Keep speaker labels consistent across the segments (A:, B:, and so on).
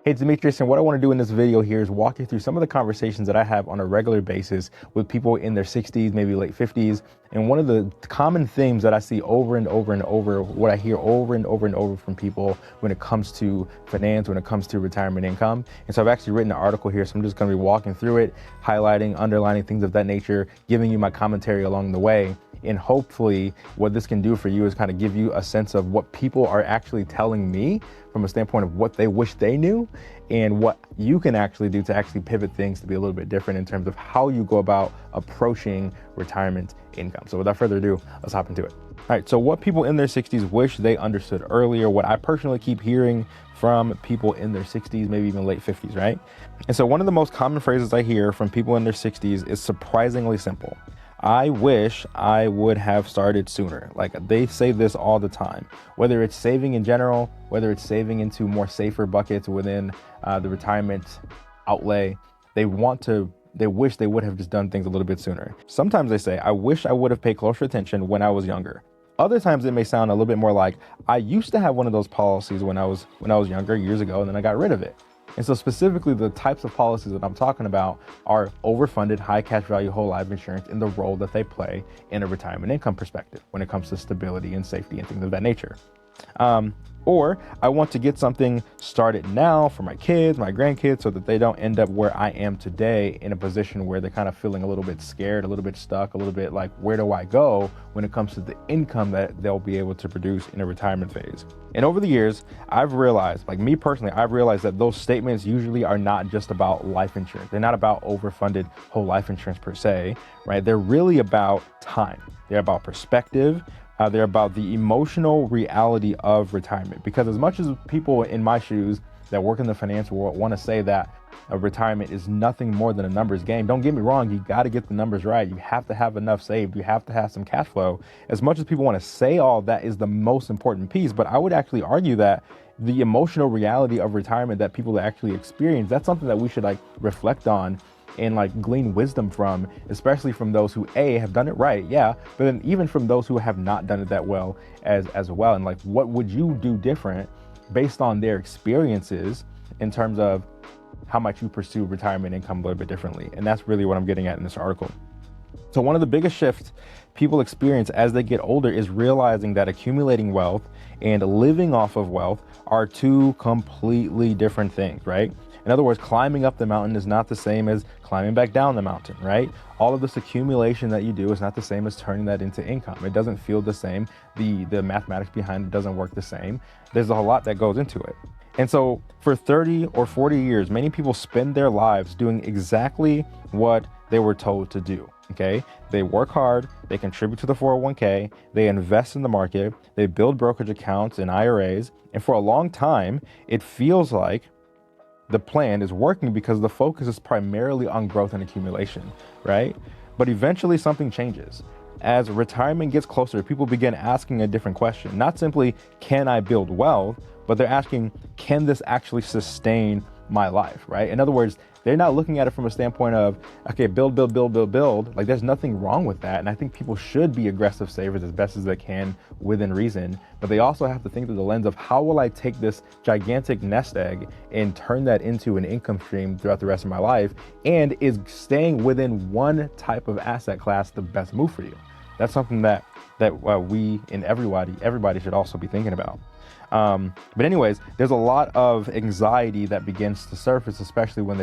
A: Hey, it's Demetrius, and what I want to do in this video here is walk you through some of the conversations that I have on a regular basis with people in their 60s, maybe late 50s. And one of the common themes that I see over and over and over, what I hear over and over and over from people when it comes to finance, when it comes to retirement income. And so I've actually written an article here, so I'm just going to be walking through it, highlighting, underlining things of that nature, giving you my commentary along the way. And hopefully what this can do for you is kind of give you a sense of what people are actually telling me from a standpoint of what they wish they knew and what you can actually do to actually pivot things to be a little bit different in terms of how you go about approaching retirement income. So without further ado, let's hop into it. All right, so what people in their 60s wish they understood earlier, what I personally keep hearing from people in their 60s, maybe even late 50s, right? And so one of the most common phrases I hear from people in their 60s is surprisingly simple. I wish I would have started sooner. Like, they say this all the time, whether it's saving in general, whether it's saving into more safer buckets within the retirement outlay. They wish they would have just done things a little bit sooner. Sometimes they say, I wish I would have paid closer attention when I was younger. Other times it may sound a little bit more like, I used to have one of those policies when I was younger, years ago, and then I got rid of it. And so specifically the types of policies that I'm talking about are overfunded high cash value whole life insurance in the role that they play in a retirement income perspective when it comes to stability and safety and things of that nature. Or I want to get something started now for my kids, my grandkids, so that they don't end up where I am today in a position where they're kind of feeling a little bit scared, a little bit stuck, a little bit like, where do I go when it comes to the income that they'll be able to produce in a retirement phase? And over the years, I've realized, like me personally, I've realized that those statements usually are not just about life insurance. They're not about overfunded whole life insurance per se, right? They're really about time. They're about perspective. They're about the emotional reality of retirement. Because as much as people in my shoes that work in the financial world want to say that a retirement is nothing more than a numbers game, don't get me wrong, you got to get the numbers right. You have to have enough saved. You have to have some cash flow. As much as people want to say all that is the most important piece, but I would actually argue that the emotional reality of retirement that people actually experience, that's something that we should reflect on and glean wisdom from, especially from those who have done it right, yeah, but then even from those who have not done it that well as well. And what would you do different based on their experiences in terms of how much you pursue retirement income a little bit differently? And that's really what I'm getting at in this article. So one of the biggest shifts people experience as they get older is realizing that accumulating wealth and living off of wealth are two completely different things, right? In other words, climbing up the mountain is not the same as climbing back down the mountain, right? All of this accumulation that you do is not the same as turning that into income. It doesn't feel the same. The mathematics behind it doesn't work the same. There's a whole lot that goes into it. And so for 30 or 40 years, many people spend their lives doing exactly what they were told to do, okay? They work hard, they contribute to the 401k, they invest in the market, they build brokerage accounts and IRAs, and for a long time, it feels like the plan is working because the focus is primarily on growth and accumulation, right? But eventually something changes. As retirement gets closer, people begin asking a different question. Not simply, can I build wealth, but they're asking, can this actually sustain my life, right? In other words, they're not looking at it from a standpoint of, okay, build. Like, there's nothing wrong with that. And I think people should be aggressive savers as best as they can within reason. But they also have to think through the lens of, how will I take this gigantic nest egg and turn that into an income stream throughout the rest of my life? And is staying within one type of asset class the best move for you? That's something that we and everybody should also be thinking about. But anyways, there's a lot of anxiety that begins to surface, especially when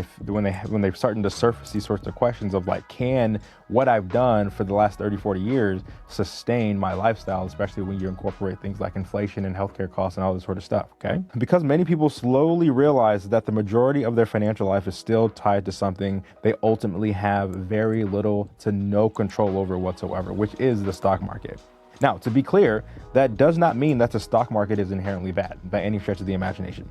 A: they're starting to surface these sorts of questions of can what I've done for the last 30, 40 years sustain my lifestyle, especially when you incorporate things like inflation and healthcare costs and all this sort of stuff, okay? Because many people slowly realize that the majority of their financial life is still tied to something they ultimately have very little to no control over whatsoever, which is the stock market. Now, to be clear, that does not mean that the stock market is inherently bad by any stretch of the imagination.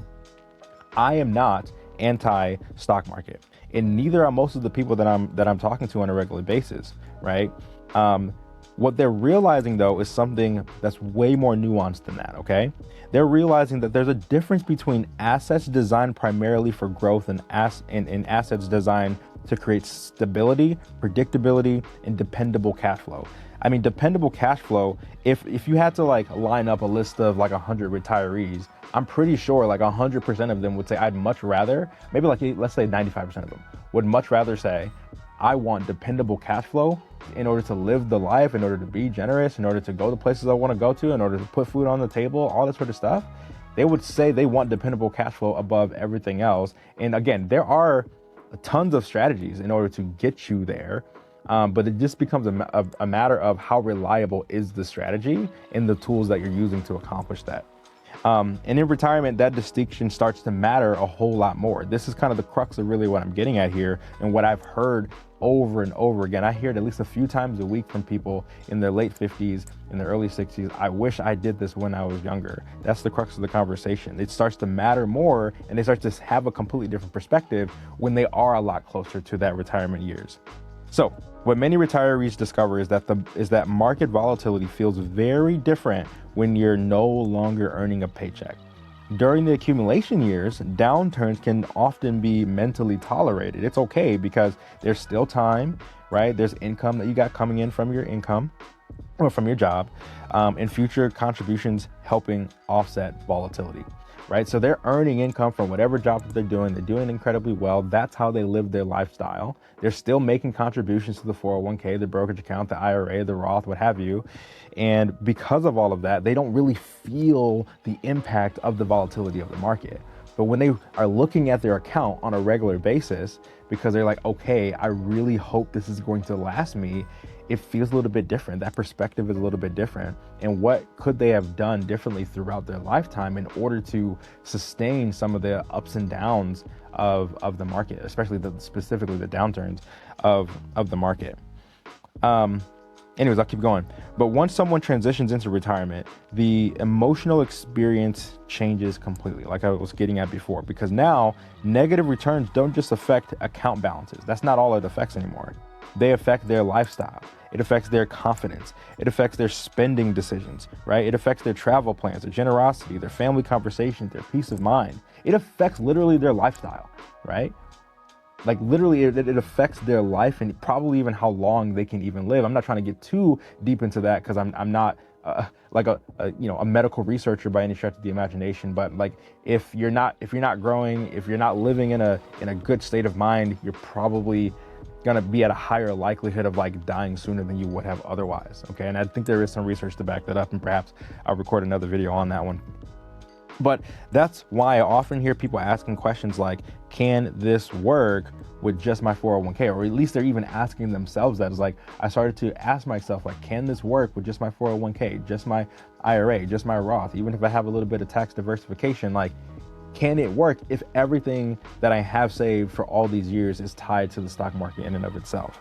A: I am not anti-stock market, and neither are most of the people that I'm talking to on a regular basis, right? What they're realizing, though, is something that's way more nuanced than that, okay? They're realizing that there's a difference between assets designed primarily for growth and assets designed to create stability, predictability, and dependable cash flow. I mean, dependable cash flow, if you had to like line up a list of like 100 retirees, I'm pretty sure like 100% of them would say, I'd much rather, maybe like, let's say 95% of them would much rather say, I want dependable cash flow in order to live the life, in order to be generous, in order to go to places I want to go to, in order to put food on the table, all that sort of stuff. They would say they want dependable cash flow above everything else. And again, there are tons of strategies in order to get you there. But it just becomes a matter of how reliable is the strategy and the tools that you're using to accomplish that. And in retirement, that distinction starts to matter a whole lot more. This is kind of the crux of really what I'm getting at here and what I've heard over and over again. I hear it at least a few times a week from people in their late 50s, in their early 60s. I wish I did this when I was younger. That's the crux of the conversation. It starts to matter more and they start to have a completely different perspective when they are a lot closer to that retirement years. So what many retirees discover is that market volatility feels very different when you're no longer earning a paycheck. During the accumulation years, downturns can often be mentally tolerated. It's okay because there's still time, right? There's income that you got coming in from your income or from your job, and future contributions helping offset volatility. Right? So they're earning income from whatever job that they're doing incredibly well. That's how they live their lifestyle. They're still making contributions to the 401k, the brokerage account, the IRA, the Roth, what have you. And because of all of that, they don't really feel the impact of the volatility of the market. But when they are looking at their account on a regular basis, because they're like, okay, I really hope this is going to last me, it feels a little bit different. That perspective is a little bit different. And what could they have done differently throughout their lifetime in order to sustain some of the ups and downs of the market, especially specifically the downturns of the market. Anyways, I'll keep going. But once someone transitions into retirement, the emotional experience changes completely, like I was getting at before, because now negative returns don't just affect account balances. That's not all it affects anymore. They affect their lifestyle. It affects their confidence. It affects their spending decisions, right? It affects their travel plans, their generosity, their family conversations, their peace of mind. It affects literally their lifestyle, right? Like literally it affects their life and probably even how long they can even live. I'm not trying to get too deep into that because I'm not like a medical researcher by any stretch of the imagination. But like if you're not growing, if you're not living in a good state of mind, you're probably gonna be at a higher likelihood of like dying sooner than you would have otherwise. Okay, and I think there is some research to back that up, and perhaps I'll record another video on that one. But that's why I often hear people asking questions like, can this work with just my 401k? Or at least they're even asking themselves that. It's like, I started to ask myself, like, can this work with just my 401k, just my IRA, just my Roth, even if I have a little bit of tax diversification, like, can it work if everything that I have saved for all these years is tied to the stock market in and of itself?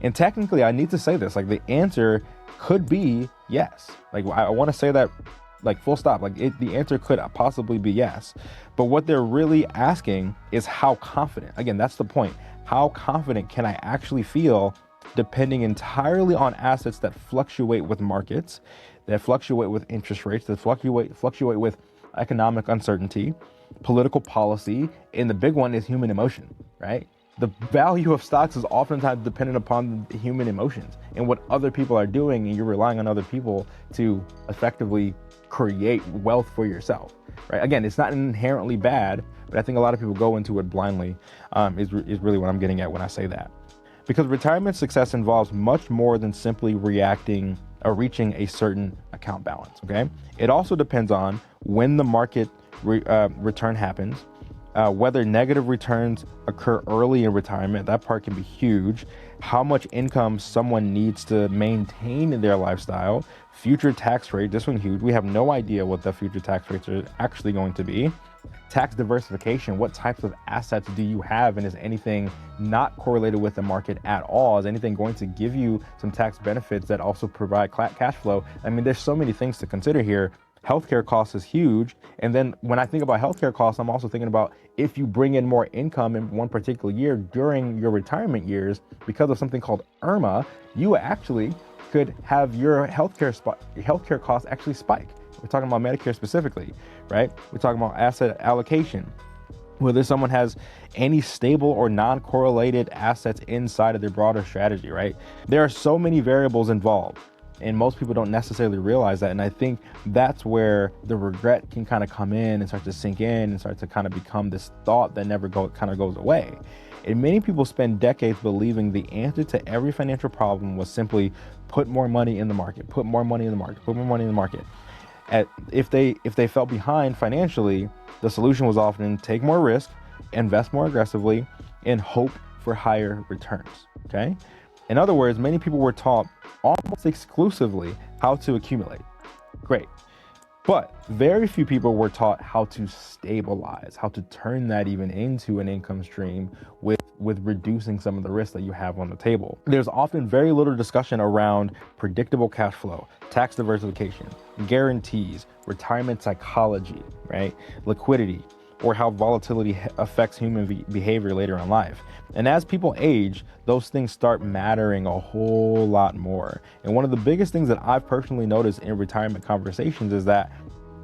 A: And technically, I need to say this, like the answer could be yes. Like I want to say that like full stop, like the answer could possibly be yes. But what they're really asking is how confident, again, that's the point. How confident can I actually feel depending entirely on assets that fluctuate with markets, that fluctuate with interest rates, that fluctuate with economic uncertainty, political policy, and the big one is human emotion, right? The value of stocks is oftentimes dependent upon the human emotions and what other people are doing, and you're relying on other people to effectively create wealth for yourself, right? Again, it's not inherently bad, but I think a lot of people go into it blindly, is really what I'm getting at when I say that. Because retirement success involves much more than simply reaching a certain account balance, okay? It also depends on when the market return happens, whether negative returns occur early in retirement, that part can be huge, how much income someone needs to maintain in their lifestyle, future tax rate, this one huge, we have no idea what the future tax rates are actually going to be, tax diversification, what types of assets do you have, and is anything not correlated with the market at all? Is anything going to give you some tax benefits that also provide cash flow? I mean, there's so many things to consider here. Healthcare costs is huge. And then when I think about healthcare costs, I'm also thinking about if you bring in more income in one particular year during your retirement years, because of something called IRMAA, you actually could have your healthcare costs actually spike. We're talking about Medicare specifically, right? We're talking about asset allocation. whether someone has any stable or non-correlated assets inside of their broader strategy, right? There are so many variables involved, and most people don't necessarily realize that. And I think that's where the regret can kind of come in and start to sink in and start to kind of become this thought that never goes away. And many people spend decades believing the answer to every financial problem was simply put more money in the market, put more money in the market, put more money in the market. If they felt behind financially, the solution was often take more risk, invest more aggressively, and hope for higher returns, okay? In other words, many people were taught almost exclusively how to accumulate. Great. But very few people were taught how to stabilize, how to turn that even into an income stream with reducing some of the risks that you have on the table. There's often very little discussion around predictable cash flow, tax diversification, guarantees, retirement psychology, right? Liquidity, or how volatility affects human behavior later in life. And as people age, those things start mattering a whole lot more. And one of the biggest things that I've personally noticed in retirement conversations is that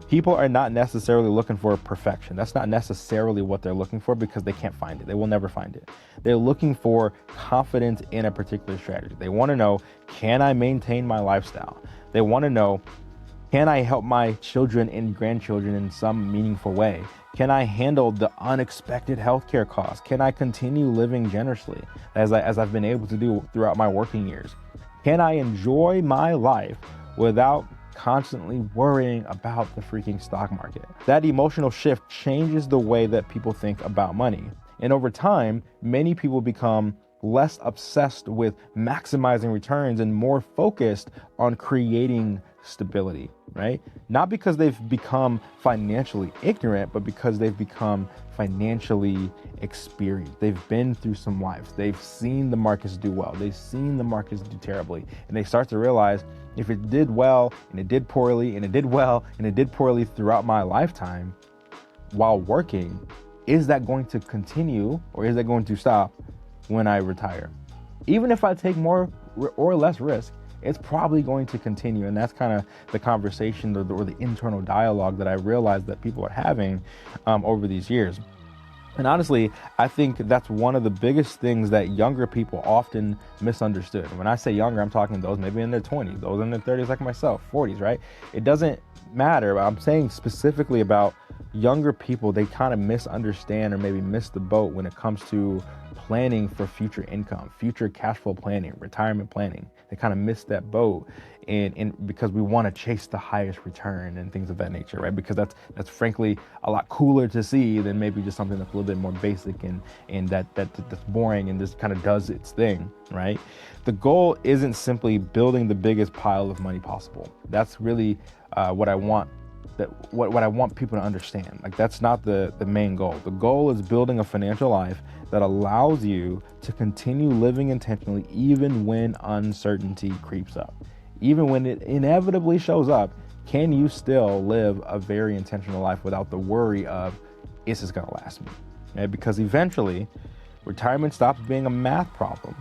A: people are not necessarily looking for perfection. That's not necessarily what they're looking for, because they can't find it. They will never find it. They're looking for confidence in a particular strategy. They want to know, can I maintain my lifestyle? They want to know, can I help my children and grandchildren in some meaningful way? Can I handle the unexpected healthcare costs? Can I continue living generously as I've been able to do throughout my working years? Can I enjoy my life without constantly worrying about the freaking stock market? That emotional shift changes the way that people think about money. And over time, many people become less obsessed with maximizing returns and more focused on creating stability, right? Not because they've become financially ignorant, but because they've become financially experienced. They've been through some lives. They've seen the markets do well. They've seen the markets do terribly. And they start to realize, if it did well and it did poorly and it did well and it did poorly throughout my lifetime while working, is that going to continue, or is that going to stop when I retire? Even if I take more or less risk, it's probably going to continue. And that's kind of the conversation or the internal dialogue that I realized that people are having over these years. And honestly, I think that's one of the biggest things that younger people often misunderstood. When I say younger, I'm talking those maybe in their 20s, those in their 30s like myself, 40s, right? It doesn't matter. I'm saying specifically about younger people. They kind of misunderstand or maybe miss the boat when it comes to planning for future income, future cash flow planning, retirement planning. They kind of miss that boat, and because we want to chase the highest return and things of that nature, right? Because that's frankly a lot cooler to see than maybe just something that's a little bit more basic and that's boring and just kind of does its thing, right? The goal isn't simply building the biggest pile of money possible. That's really what I want people to understand. Like, that's not the main goal. The goal is building a financial life that allows you to continue living intentionally even when uncertainty creeps up. Even when it inevitably shows up, can you still live a very intentional life without the worry of, is this gonna last me? Okay? Because eventually, retirement stops being a math problem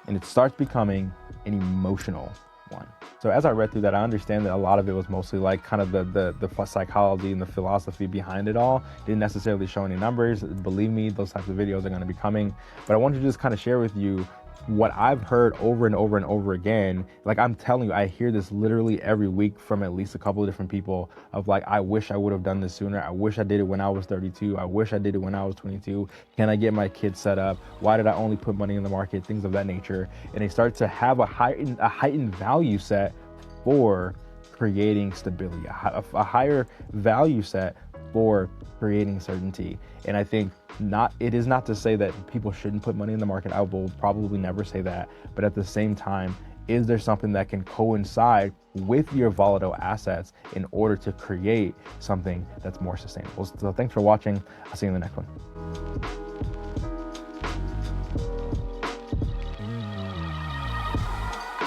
A: and it starts becoming an emotional one. So as I read through that, I understand that a lot of it was mostly like kind of the psychology and the philosophy behind it all. Didn't necessarily show any numbers. Believe me, those types of videos are going to be coming. But I wanted to just kind of share with you what I've heard over and over and over again. Like, I'm telling you, I hear this literally every week from at least a couple of different people of like, I wish I would have done this sooner. I wish I did it when I was 32. I wish I did it when I was 22. Can I get my kids set up? Why did I only put money in the market? Things of that nature. And they start to have a heightened value set for creating stability, a higher value set for creating certainty. And I think it is not to say that people shouldn't put money in the market. I will probably never say that. But at the same time, is there something that can coincide with your volatile assets in order to create something that's more sustainable? So thanks for watching. I'll see you in the next one.